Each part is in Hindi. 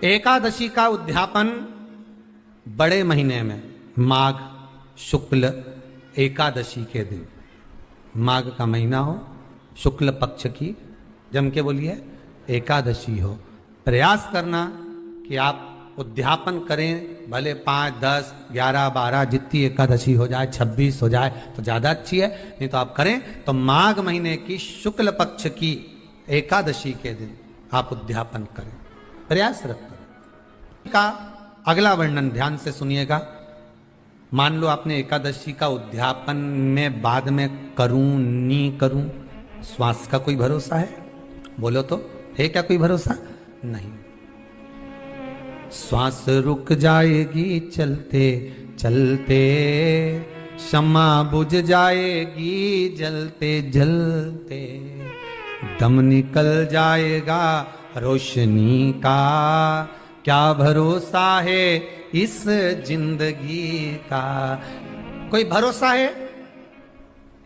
एकादशी का उद्यापन बड़े महीने में माघ शुक्ल एकादशी के दिन, माघ का महीना हो, शुक्ल पक्ष की, जम के बोलिए एकादशी हो, प्रयास करना कि आप उद्यापन करें। भले 5, 10, 11, 12 जितनी एकादशी हो जाए, 26 हो जाए तो ज़्यादा अच्छी है, नहीं तो आप करें तो माघ महीने की शुक्ल पक्ष की एकादशी के दिन आप उद्यापन करें, प्रयासरत करें। का अगला वर्णन ध्यान से सुनिएगा। मान लो आपने एकादशी का उद्यापन में बाद में करूं नहीं करूं, श्वास का कोई भरोसा है? बोलो तो, है क्या कोई भरोसा? नहीं। श्वास रुक जाएगी चलते चलते, शम्मा बुझ जाएगी जलते जलते, दम निकल जाएगा रोशनी का, क्या भरोसा है इस जिंदगी का? कोई भरोसा है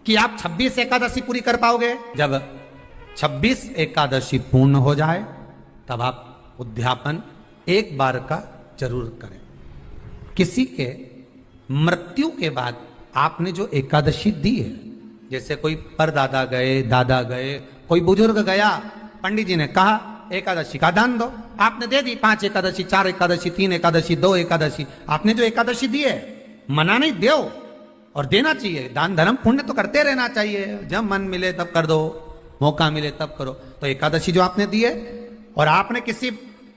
कि आप 26 एकादशी पूरी कर पाओगे? जब 26 एकादशी पूर्ण हो जाए तब आप उद्यापन एक बार का जरूर करें। किसी के मृत्यु के बाद आपने जो एकादशी दी है, जैसे कोई परदादा गए, दादा गए, कोई बुजुर्ग गया, पंडित जी ने कहा एकादशी का दान दो, आपने दे दी 5 एकादशी, 4 एकादशी, 3 एकादशी, 2 एकादशी, आपने जो एकादशी दी है, मना नहीं, दो और देना चाहिए। दान धर्म पुण्य तो करते रहना चाहिए, जब मन मिले तब कर दो, मौका मिले तब करो। तो एकादशी जो आपने दी है, और आपने किसी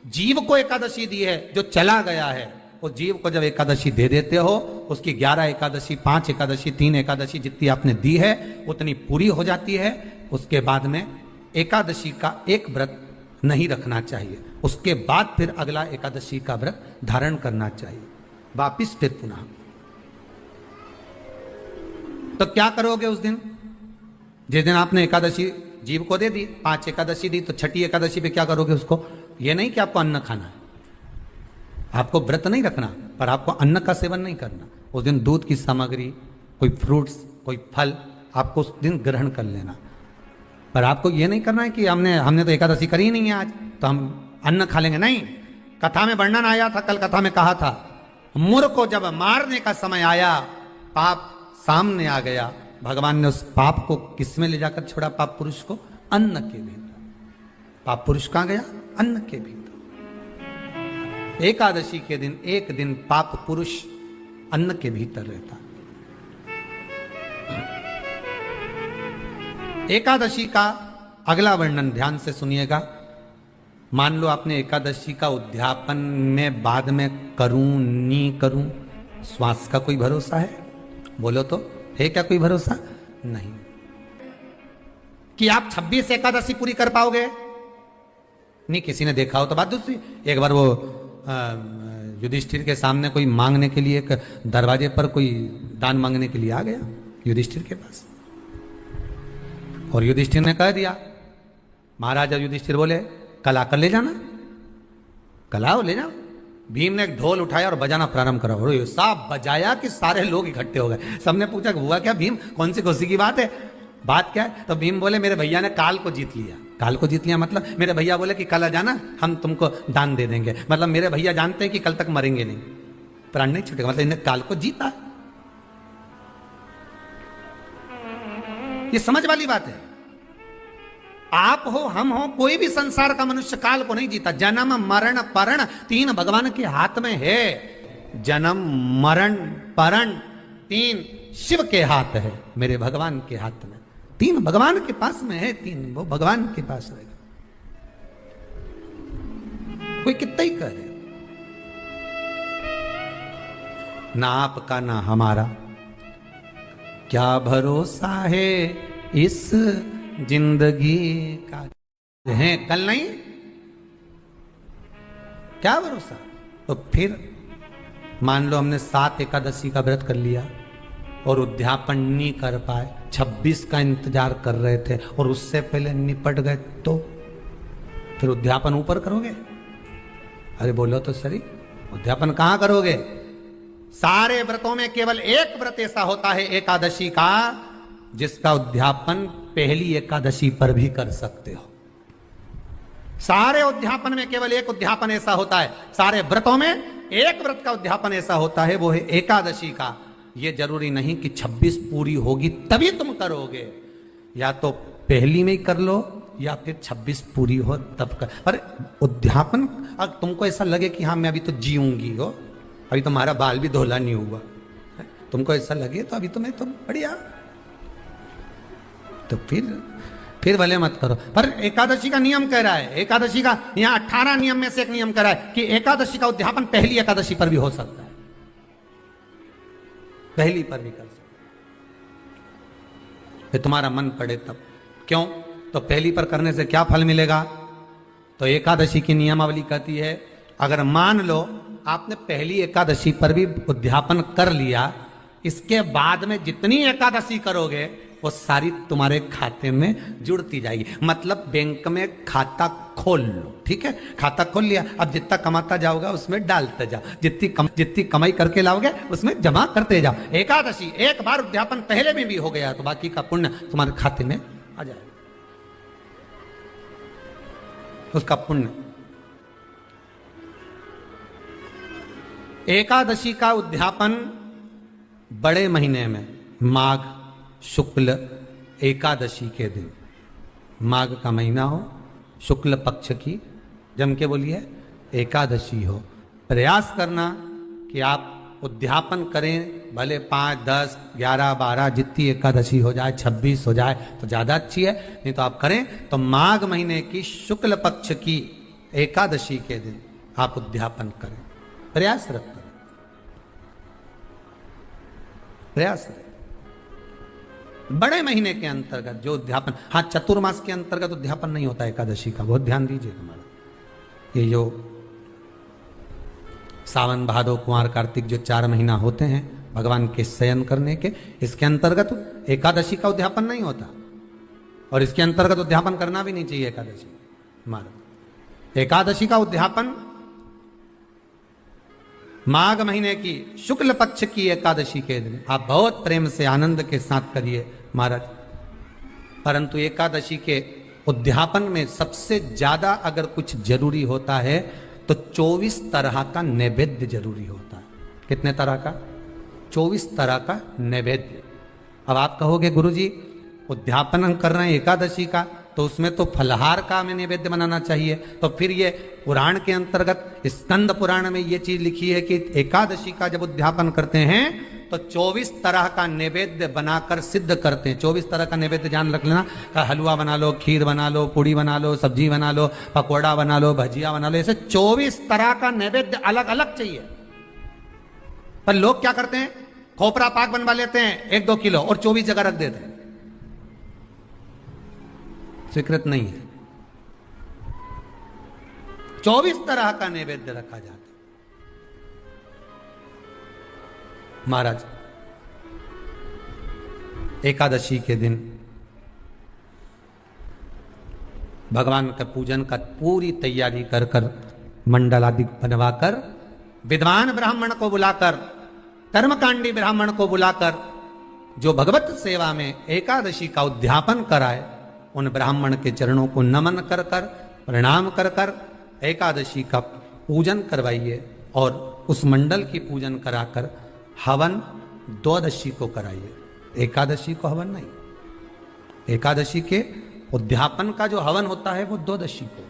जीव को एकादशी दी है जो चला गया है, उस जीव को जब एकादशी दे देते हो, उसकी 11 एकादशी, 5 एकादशी, 3 एकादशी जितनी आपने दी है उतनी पूरी हो जाती है। उसके बाद में एकादशी का एक व्रत नहीं रखना चाहिए, उसके बाद फिर अगला एकादशी का व्रत धारण करना चाहिए। वापिस फिर पुनः। तो क्या करोगे उस दिन? जिस दिन आपने एकादशी जीव को दे दी, 5 एकादशी दी, तो छठी एकादशी पे क्या करोगे उसको? ये नहीं कि आपको अन्न खाना है, आपको व्रत नहीं रखना, पर आपको अन्न का सेवन नहीं करना। उस दिन दूध की सामग्री, कोई फ्रूट्स, कोई फल आपको उस दिन ग्रहण कर लेना, पर आपको ये नहीं करना है कि हमने तो एकादशी करी ही नहीं है आज, तो हम अन्न खा लेंगे। नहीं, कथा में वर्णन आया था, कल कथा में कहा था, मुर को जब मारने का समय आया, पाप सामने आ गया, भगवान ने उस पाप को किसमें ले जाकर छोड़ा? पाप पुरुष को अन्न के भीतर। पाप पुरुष कहां गया? अन्न के भीतर। एकादशी के दिन एक दिन पाप पुरुष अन्न के भीतर रहता। एकादशी का अगला वर्णन ध्यान से सुनिएगा। मान लो आपने एकादशी का उद्यापन में बाद में करूं नहीं करूं, श्वास का कोई भरोसा है? बोलो तो, है क्या कोई भरोसा? नहीं। कि आप 26 एकादशी पूरी कर पाओगे? नहीं, किसी ने देखा हो तो बात दूसरी। एक बार वो युधिष्ठिर के सामने कोई मांगने के लिए, एक दरवाजे पर कोई दान मांगने के लिए आ गया युधिष्ठिर के पास, और युधिष्ठिर ने कह दिया, महाराजा युधिष्ठिर बोले कल आकर ले जाना, कल आओ ले जाओ। भीम ने एक ढोल उठाया और बजाना प्रारंभ करा, और साहब बजाया कि सारे लोग इकट्ठे हो गए। सबने पूछा हुआ क्या भीम, कौन सी खुशी की बात है, बात क्या है? तो भीम बोले मेरे भैया ने काल को जीत लिया। काल को जीत लिया मतलब मेरे भैया बोले कि कल आ जाना, हम तुमको दान दे देंगे। मतलब मेरे भैया जानते हैं कि कल तक मरेंगे नहीं, प्राण नहीं छूटेगा, मतलब इन्हें काल को जीता। ये समझ वाली बात है। आप हो, हम हो, कोई भी संसार का मनुष्य काल को नहीं जीता। जन्म मरण परण 3 भगवान के हाथ में है। जन्म मरण परण 3 शिव के हाथ है, मेरे भगवान के हाथ में। 3 भगवान के पास में है, 3 वो भगवान के पास रहेगा। कोई कितना ही करे, ना आपका ना हमारा, क्या भरोसा है इस जिंदगी का? है कल नहीं, क्या भरोसा? तो फिर मान लो हमने 7 एकादशी का व्रत कर लिया और उद्यापन नहीं कर पाए, 26 का इंतजार कर रहे थे और उससे पहले निपट गए, तो फिर उद्यापन ऊपर करोगे? अरे बोलो तो सही, उद्यापन कहां करोगे? सारे व्रतों में केवल एक व्रत ऐसा होता है एकादशी का, जिसका उद्यापन पहली एकादशी पर भी कर सकते हो। सारे उद्यापन में केवल एक उद्यापन ऐसा होता है, सारे व्रतों में एक व्रत का उद्यापन ऐसा होता है, वो है एकादशी का। ये जरूरी नहीं कि 26 पूरी होगी तभी तुम करोगे, या तो पहली में ही कर लो या फिर 26 पूरी हो तब कर। पर उद्यापन अगर तुमको ऐसा लगे कि हाँ मैं अभी तो जीऊंगी हो, अभी तुम्हारा बाल भी धोला नहीं हुआ, तुमको ऐसा लगे तो अभी तो मैं तो बढ़िया, तो फिर भले मत करो। पर एकादशी का नियम कह रहा है, एकादशी का यहां 18 नियम में से एक नियम कह रहा है कि एकादशी का उद्यापन पहली एकादशी पर भी हो सकता है, पहली पर भी कर सकते, फिर तुम्हारा मन पड़े तब। क्यों? तो पहली पर करने से क्या फल मिलेगा? तो एकादशी की नियमावली कहती है, अगर मान लो आपने पहली एकादशी पर भी उद्यापन कर लिया, इसके बाद में जितनी एकादशी करोगे वो सारी तुम्हारे खाते में जुड़ती जाएगी। मतलब बैंक में खाता खोल लो, ठीक है, खाता खोल लिया, अब जितना कमाता जाओगा उसमें डालते जाओ, जितनी कमाई करके लाओगे उसमें जमा करते जाओ। एकादशी एक बार उद्यापन पहले में भी हो गया तो बाकी का पुण्य तुम्हारे खाते में आ जाएगा, उसका पुण्य। एकादशी का उद्यापन बड़े महीने में माघ शुक्ल एकादशी के दिन, माघ का महीना हो, शुक्ल पक्ष की जम के बोलिए एकादशी हो, प्रयास करना कि आप उद्यापन करें, भले 5, 10, 11, 12 जितनी एकादशी हो जाए, 26 हो जाए तो ज़्यादा अच्छी है, नहीं तो आप करें तो माघ महीने की शुक्ल पक्ष की एकादशी के दिन आप उद्यापन करें, प्रयासरत करें, प्रयास करें। बड़े महीने के अंतर्गत जो उद्यापन, हाँ चतुर्मास के अंतर्गत उद्यापन नहीं होता एकादशी का, बहुत ध्यान दीजिए तुम्हारा। ये जो सावन भादो कुंवर कार्तिक जो 4 महीना होते हैं भगवान के शयन करने के, इसके अंतर्गत एकादशी का उद्यापन नहीं होता, और इसके अंतर्गत उद्यापन करना भी नहीं चाहिए एकादशी हमारा। एकादशी का उद्यापन माघ महीने की शुक्ल पक्ष की एकादशी के दिन आप बहुत प्रेम से आनंद के साथ करिए महाराज। परंतु एकादशी के उद्यापन में सबसे ज्यादा अगर कुछ जरूरी होता है तो 24 तरह का नैवेद्य जरूरी होता है। कितने तरह का? 24 तरह का नैवेद्य। अब आप कहोगे गुरुजी उद्यापन हम कर रहे हैं एकादशी का, तो उसमें तो फलहार का हमें नैवेद्य बनाना चाहिए, तो फिर ये पुराण के अंतर्गत स्कंद पुराण में ये चीज लिखी है कि एकादशी का जब उद्यापन करते हैं तो 24 तरह का नैवेद्य बनाकर सिद्ध करते हैं। 24 तरह का नैवेद्य जान रख लेना, हलवा बना लो, खीर बना लो, पूड़ी बना लो, सब्जी बना लो, पकौड़ा बना लो, भजिया बना लो, ऐसे 24 तरह का नैवेद्य अलग अलग चाहिए। पर लोग क्या करते हैं, खोपरा पाक बनवा लेते हैं 1-2 किलो और 24 जगह रख देते हैं। स्वीकृत नहीं है। 24 तरह का नैवेद्य रखा जाता है। महाराज एकादशी के दिन भगवान का पूजन का पूरी तैयारी कर कर मंडल आदि बनवाकर विद्वान ब्राह्मण को बुलाकर, कर्मकांडी ब्राह्मण को बुलाकर जो भगवत सेवा में एकादशी का उद्यापन कराए, उन ब्राह्मण के चरणों को नमन कर कर, प्रणाम कर कर एकादशी का पूजन करवाइए और उस मंडल की पूजन कराकर हवन द्वादशी को कराइए। एकादशी को हवन नहीं, एकादशी के उद्यापन का जो हवन होता है वो द्वादशी को।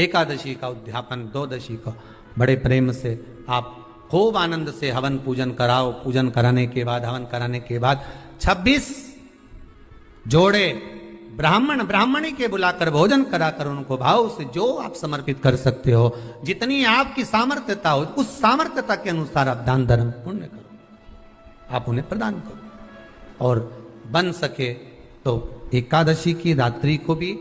एकादशी का उद्यापन द्वादशी को बड़े प्रेम से आप खूब आनंद से हवन पूजन कराओ। पूजन कराने के बाद, हवन कराने के बाद 26 जोड़े ब्राह्मण ब्राह्मणी के बुलाकर भोजन कराकर उनको भाव से जो आप समर्पित कर सकते हो, जितनी आपकी सामर्थ्यता हो, उस सामर्थ्यता के अनुसार आप दान धर्म पुण्य करो, आप उन्हें प्रदान करो। और बन सके तो एकादशी की रात्रि को भी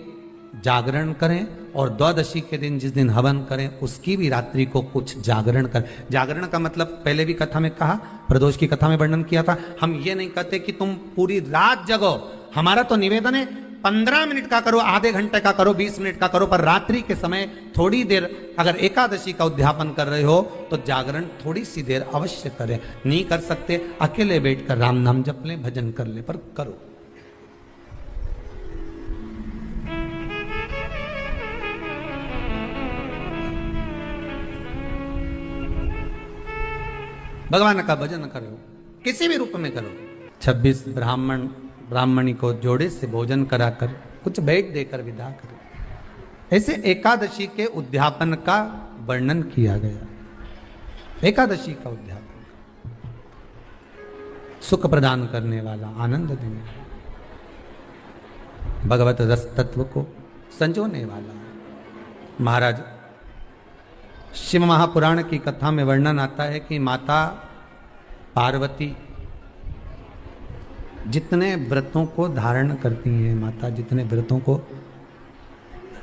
जागरण करें और द्वादशी के दिन जिस दिन हवन करें उसकी भी रात्रि को कुछ जागरण करें। जागरण का मतलब पहले भी कथा में कहा, प्रदोष की कथा में वर्णन किया था। हम ये नहीं कहते कि तुम पूरी रात जगो, हमारा तो निवेदन है 15 मिनट का करो, आधे घंटे का करो, 20 मिनट का करो, पर रात्रि के समय थोड़ी देर अगर एकादशी का उद्यापन कर रहे हो तो जागरण थोड़ी सी देर अवश्य करें। नहीं कर सकते अकेले बैठकर राम नाम जप लें, भजन कर ले, पर करो। भगवान का भजन करो, किसी भी रूप में करो। 26 ब्राह्मणी को जोड़े से भोजन कराकर कुछ भेंट देकर विदा करो। ऐसे एकादशी के उद्यापन का वर्णन किया गया। एकादशी का उद्यापन सुख प्रदान करने वाला, आनंद देने वाला, भगवत रस तत्व को संजोने वाला। महाराज शिव महापुराण की कथा में वर्णन आता है कि माता पार्वती जितने व्रतों को धारण करती हैं, माता जितने व्रतों को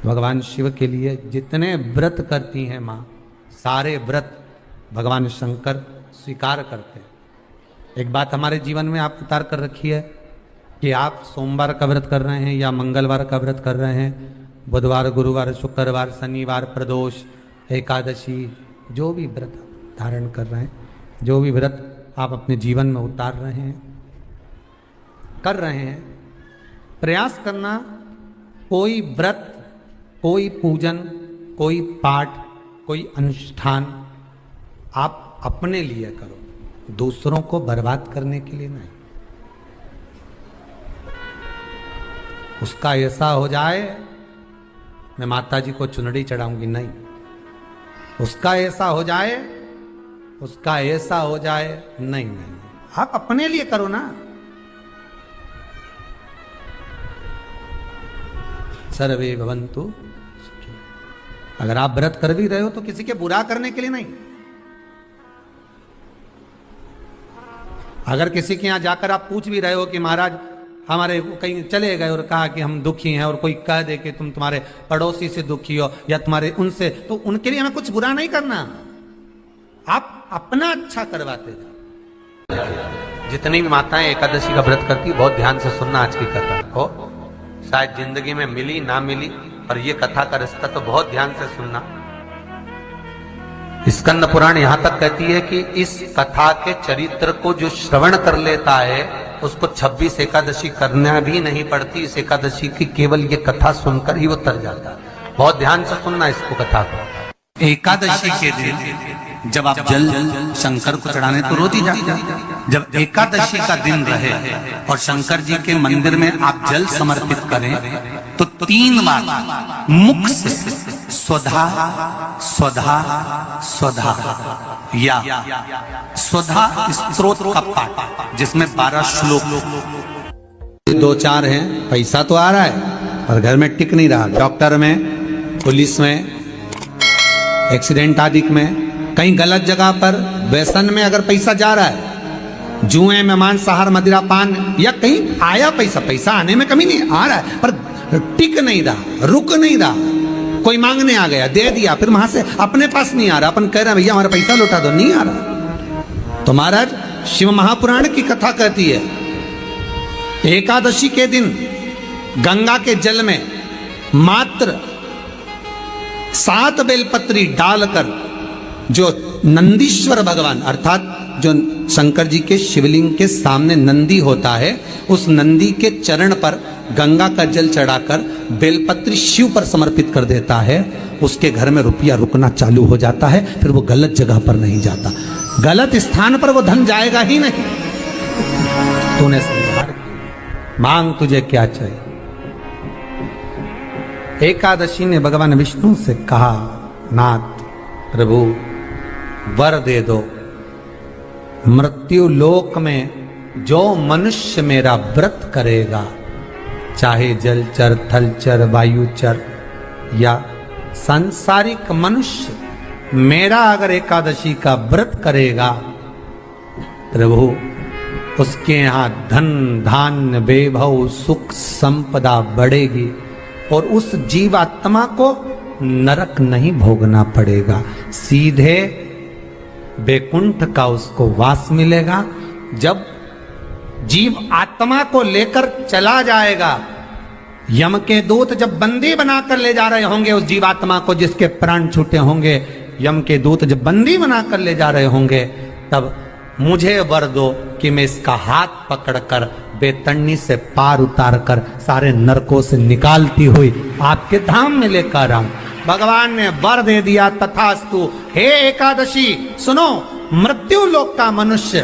भगवान शिव के लिए जितने व्रत करती हैं, माँ सारे व्रत भगवान शंकर स्वीकार करते हैं। एक बात हमारे जीवन में आप उतार कर रखी है कि आप सोमवार का व्रत कर रहे हैं या मंगलवार का व्रत कर रहे हैं, बुधवार, गुरुवार, शुक्रवार, शनिवार, प्रदोष, एकादशी, जो भी व्रत धारण कर रहे हैं, जो भी व्रत आप अपने जीवन में उतार रहे हैं, कर रहे हैं, प्रयास करना कोई व्रत, कोई पूजन, कोई पाठ, कोई अनुष्ठान आप अपने लिए करो, दूसरों को बर्बाद करने के लिए नहीं। उसका ऐसा हो जाए मैं माता जी को चुनरी चढ़ाऊंगी, नहीं। उसका ऐसा हो जाए, उसका ऐसा हो जाए, नहीं नहीं, आप अपने लिए करो ना। सर्वे भवन्तु सुखिनः। अगर आप व्रत कर भी रहे हो तो किसी के बुरा करने के लिए नहीं। अगर किसी के यहां जाकर आप पूछ भी रहे हो कि महाराज हमारे कहीं चले गए और कहा कि हम दुखी हैं, और कोई कह दे कि तुम तुम्हारे पड़ोसी से दुखी हो या तुम्हारे उनसे, तो उनके लिए हमें कुछ बुरा नहीं करना, आप अपना अच्छा करवाते जाओ। जितनी भी माताएं एकादशी का व्रत करती, बहुत ध्यान से सुनना आज की कथा हो। शायद जिंदगी में मिली ना मिली, पर यह कथा का रिश्ता तो बहुत ध्यान से सुनना। स्कंद पुराण यहां तक कहती है कि इस कथा के चरित्र को जो श्रवण कर लेता है उसको 26 एकादशी करना भी नहीं पड़ती। इस एकादशी की केवल ये कथा सुनकर ही वो तर जाता है। बहुत ध्यान से सुनना इसको, कथा को। एकादशी के दिन जब आप जल शंकर को चढ़ाने तो रोज ही जाते हैं। जब एकादशी का दिन रहे और शंकर जी के मंदिर में आप जल समर्पित करें तो 3 बार मुख से स्वधा स्वधा स्वधा या स्वधा स्तोत्र का पाठ, जिसमें 12 श्लोक, 2-4 हैं। पैसा तो आ रहा है और घर में टिक नहीं रहा। डॉक्टर में, पुलिस में, एक्सीडेंट आदि में, कहीं गलत जगह पर, व्यसन में अगर पैसा जा रहा है, जुए में, मांसाहार, मदिरा पान, या कहीं आया पैसा, पैसा आने में कमी नहीं, आ रहा है पर टिक नहीं रहा, रुक नहीं रहा। कोई मांगने आ गया, दे दिया, फिर वहां से अपने पास नहीं आ रहा, अपन कह रहे हैं भैया हमारा पैसा लौटा दो, नहीं आ रहा। तो महाराज शिव महापुराण की कथा कहती है एकादशी के दिन गंगा के जल में मात्र 7 बेलपत्री डालकर जो नंदीश्वर भगवान अर्थात जो शंकर जी के शिवलिंग के सामने नंदी होता है, उस नंदी के चरण पर गंगा का जल चढ़ाकर बेलपत्री शिव पर समर्पित कर देता है, उसके घर में रुपया रुकना चालू हो जाता है। फिर वो गलत जगह पर नहीं जाता, गलत स्थान पर वो धन जाएगा ही नहीं। तूने संभाल, मांग तुझे क्या चाहिए। एकादशी ने भगवान विष्णु से कहा, नाथ प्रभु वर दे दो, मृत्यु लोक में जो मनुष्य मेरा व्रत करेगा, चाहे जलचर, थलचर, वायुचर या सांसारिक मनुष्य, मेरा अगर एकादशी का व्रत करेगा, प्रभु उसके यहां धन धान्य वैभव सुख संपदा बढ़ेगी और उस जीवात्मा को नरक नहीं भोगना पड़ेगा, सीधे वैकुंठ का उसको वास मिलेगा। जब जीव आत्मा को लेकर चला जाएगा, यम के दूत जब बंदी बनाकर ले जा रहे होंगे उस जीवात्मा को, जिसके प्राण छूटे होंगे, यम के दूत जब बंदी बनाकर ले जा रहे होंगे, तब मुझे वर दो कि मैं इसका हाथ पकड़कर बेतन्नी से पार उतार कर सारे नरकों से निकालती हुई आपके धाम में लेकर आऊं। भगवान ने वर दे दिया, तथास्तु। हे एकादशी सुनो, मृत्यु लोक का मनुष्य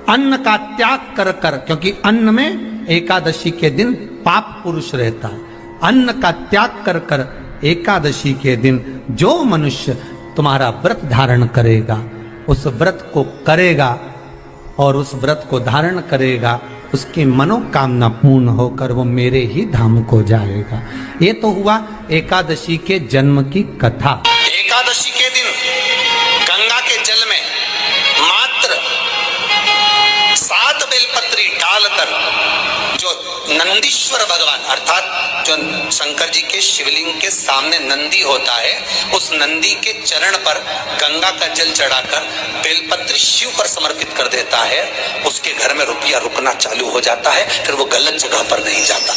अन्न का त्याग कर कर, क्योंकि अन्न में एकादशी के दिन पाप पुरुष रहता है, अन्न का त्याग कर कर एकादशी के दिन जो मनुष्य तुम्हारा व्रत धारण करेगा, उस व्रत को करेगा और उस व्रत को धारण करेगा, उसकी मनोकामना पूर्ण होकर वो मेरे ही धाम को जाएगा। ये तो हुआ एकादशी के जन्म की कथा। एकादशी के दिन गंगा के जल में मात्र 7 बेलपत्री डालकर जो नंदीश्वर भगवान अर्थात जो शंकर जी के शिवलिंग के सामने नंदी होता है, उस नंदी के चरण पर गंगा का जल चढ़ाकर बेलपत्री शिव पर समर्पित कर देता है, उसके घर में रुपया रुकना चालू हो जाता है। फिर वो गलत जगह पर नहीं जाता,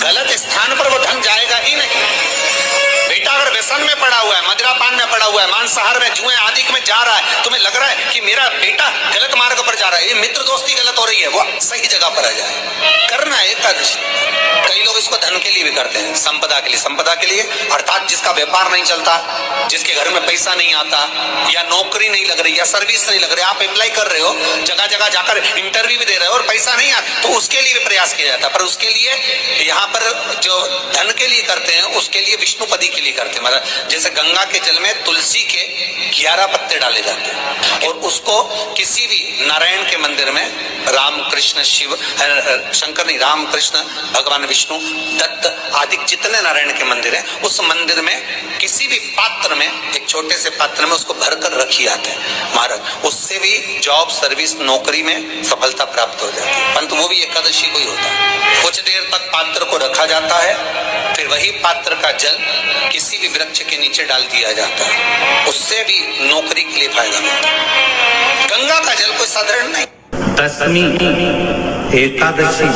गलत स्थान पर वो धन जाएगा ही नहीं। बेटा अगर व्यसन में पड़ा हुआ है, मदिरापान में पड़ा हुआ है, मांसाहार में, जुए आदि में जा रहा है, तुम्हें लग रहा है कि मेरा बेटा गलत मार्ग पर जा रहा है, ये मित्र दोस्ती गलत हो रही है, वो सही जगह पर आ जाए। करना है एकादशी। कई लोग इसको धन के लिए भी करते हैं, संपदा के लिए। संपदा के लिए अर्थात जिसका व्यापार नहीं चलता, जिसके घर में पैसा नहीं आता, या नौकरी नहीं लग रही, या सर्विस नहीं लग रही, आप अप्लाई कर रहे हो, जगह जगह जाकर इंटरव्यू भी दे रहे हो और पैसा नहीं आता, तो उसके लिए भी प्रयास किया जाता है। पर उसके लिए यहाँ पर जो धन के लिए करते हैं, उसके लिए विष्णुपदी के लिए करते हैं। मतलब जैसे गंगा के जल में तुलसी के 11 पत्ते डाले जाते हैं और उसको किसी भी नारायण के मंदिर में राम कृष्ण शिव शंकर नहीं, राम कृष्ण भगवान विष्णु दत्त आदि जितने नारायण के मंदिर हैं, उस मंदिर में किसी भी पात्र में, एक छोटे से पात्र में उसको भरकर रखी जाते हैं महाराज। उससे भी जॉब सर्विस नौकरी में सफलता प्राप्त हो जाती है। परंतु वो भी एकादशी को ही होता है। कुछ देर तक पात्र को रखा जाता है, फिर वही पात्र का जल किसी भी वृक्ष के नीचे डाल दिया जाता है, उससे भी नौकरी के लिए फायदा मिलता है। गंगा का जल कोई साधारण नहीं। दशमी, एकादशी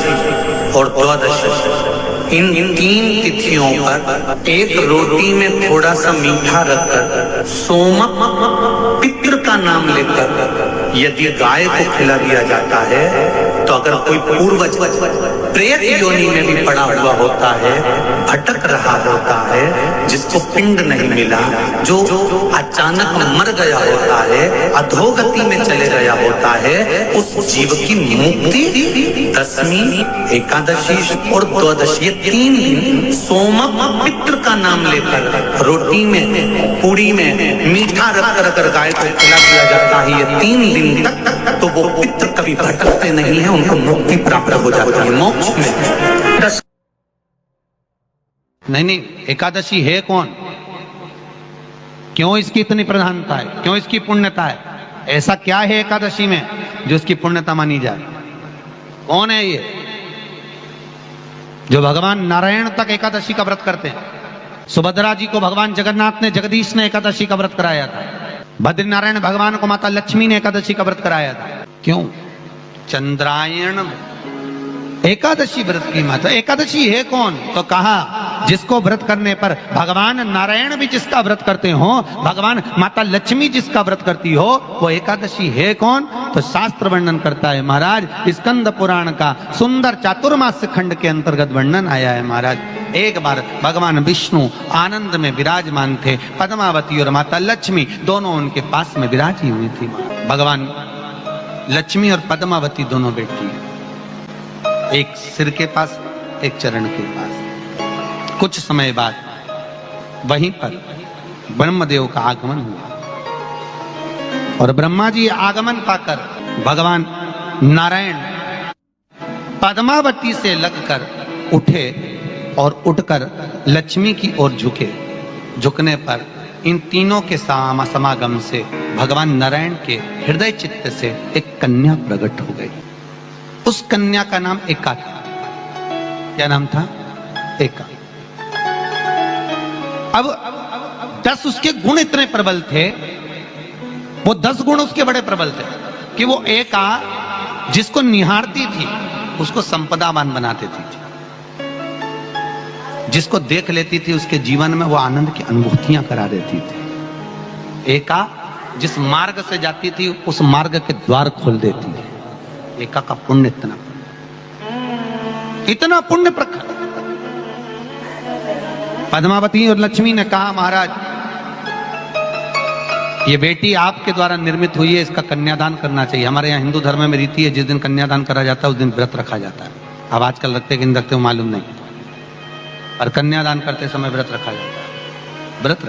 और द्वादशी, इन 3 तिथियों पर एक रोटी में थोड़ा सा मीठा रखकर सोमक पितृ का नाम लेकर यदि गाय को खिला दिया जाता है, तो अगर कोई पूर्वज प्रेत योनि में भी पड़ा हुआ होता है, भटक रहा होता है, जिसको पिंड नहीं मिला, जो अचानक मर गया होता है, अधोगति में चले गया होता है, उस जीव की मुक्ति दशमी, एकादशी और द्वादशी, ये 3 दिन सोमक पितृ का नाम लेकर रोटी में, पूरी में मीठा रखकर अगर गाय को खिला दिया जाता है, ये 3 दिन तक, तो वो पितृ कभी भटकते नहीं है, उनको मुक्ति प्राप्त हो जाती है मोक्ष में। नहीं, एकादशी है कौन, क्यों इसकी इतनी प्रधानता है, क्यों इसकी पुण्यता है, ऐसा क्या है एकादशी में जो इसकी पुण्यता मानी जाए? कौन है ये जो भगवान नारायण तक एकादशी का व्रत करते हैं? सुभद्रा जी को भगवान जगन्नाथ ने, जगदीश ने एकादशी का व्रत कराया था। बद्रीनारायण भगवान को माता लक्ष्मी ने एकादशी का व्रत कराया था। क्यों? चंद्रायण एकादशी व्रत की माता। एकादशी है कौन? तो कहा जिसको व्रत करने पर भगवान नारायण भी जिसका व्रत करते हो, भगवान माता लक्ष्मी जिसका व्रत करती हो, वो एकादशी है कौन? तो शास्त्र वर्णन करता है महाराज, स्कंद पुराण का सुंदर चातुर्मास्य खंड के अंतर्गत वर्णन आया है महाराज। एक बार भगवान विष्णु आनंद में विराजमान थे, पद्मावती और माता लक्ष्मी दोनों उनके पास में विराजी हुई थी। भगवान लक्ष्मी और पद्मावती दोनों बैठी, एक सिर के पास, एक चरण के पास। कुछ समय बाद वहीं पर ब्रह्मदेव का आगमन हुआ और ब्रह्मा जी आगमन पाकर भगवान नारायण पद्मावती से लगकर उठे और उठकर लक्ष्मी की ओर झुके। झुकने पर इन तीनों के समागम से भगवान नारायण के हृदय चित्त से एक कन्या प्रकट हो गई। उस कन्या का नाम एका था। क्या नाम था? एका। अब 10 उसके गुण इतने प्रबल थे, वो 10 गुण उसके बड़े प्रबल थे कि वो एका जिसको निहारती थी उसको संपदावान बना देती थी, जिसको देख लेती थी उसके जीवन में वो आनंद की अनुभूतियां करा देती थी। एका जिस मार्ग से जाती थी उस मार्ग के द्वार खोल देती थी। एका का पुण्य इतना पुण्य प्रखर। पद्मावती और लक्ष्मी ने कहा महाराज ये बेटी आपके द्वारा निर्मित हुई है, इसका कन्यादान करना चाहिए। हमारे यहाँ हिंदू धर्म में रीति है, जिस दिन कन्यादान करा जाता है उस दिन व्रत रखा जाता है। अब आजकल रखते कि नहीं रखते हो मालूम नहीं, और कन्यादान करते समय व्रत रखा जाता है। व्रत